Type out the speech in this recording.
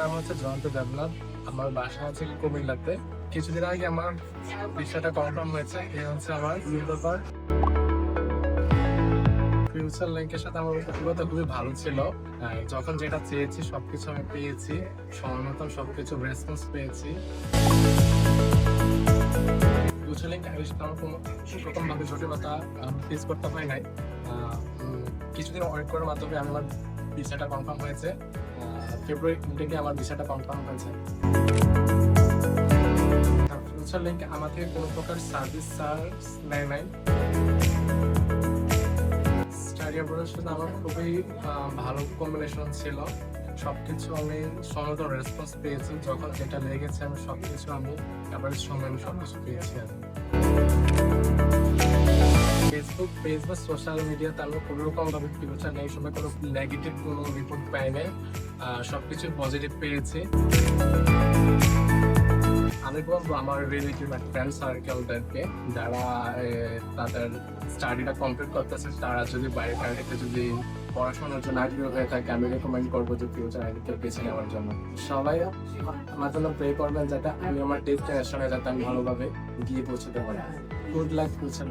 নাম হচ্ছে জয়ন্ত দেবনাথ। আমার বাসা আছে কুমিল্লাতে। কিছুদিন আগে আমার ভিসাটা কনফার্ম হয়েছে। এই হচ্ছে আমার পেপার। ফিউচার লিংকের সাথে আমার অভিজ্ঞতা খুবই ভালো ছিল। যখন যেটা চেয়েছি সবকিছু আমি পেয়েছি, সময় মতন সবকিছু রেসপন্স পেয়েছি। ফিউচার লিংক আমার কোনো প্রথমভাবে জটিলতা ফেস করতে হয় নাই। কিছুদিন ওয়েট করার মাধ্যমে আমার ভিসাটা কনফার্ম হয়েছে। ফেব্রুয়ারি থেকে আমার ভিসাটা কনফার্ম হয়েছে। ফিউচার লিংক আমার থেকে কোনো প্রকার সার্ভিস চার্জ নেয় নাই। স্টাডি অ্যাব্রোডের সাথে আমার খুবই ভালো কম্বিনেশন ছিল। সবকিছু আমি সময় রেসপন্স পেয়েছি। যখন যেটা লেগেছে আমি সবকিছু অ্যাভারেজ সময় আমি সবকিছু পেয়েছি। ফেসবুক পেজ বা সোশ্যাল মিডিয়াতে আমি কোনো রকমভাবে ফিউচার নেই, সময় কোনো নেগেটিভ কোনো রিপোর্ট পাই নাই। সবকিছু পজিটিভ পেয়েছি। আমি বলবো আমার রিলেটিভ আর ফ্রেন্ড সার্কেলদেরকে যারা তাদের স্টাডিটা কমপ্লিট করতেছে, তারা যদি বাইরে কান্ট্রিতে যদি পড়াশোনার জন্য আগ্রহী হয়ে থাকে, আমি রেকমেন্ড করবো যে ফিউচার আইডিকে বেছে নেওয়ার জন্য। সবাই আমার জন্য প্রে করবেন যাতে আমি আমার ডেস্টিনেশনে যাতে আমি ভালোভাবে গিয়ে পৌঁছতে পারি। Good luck future.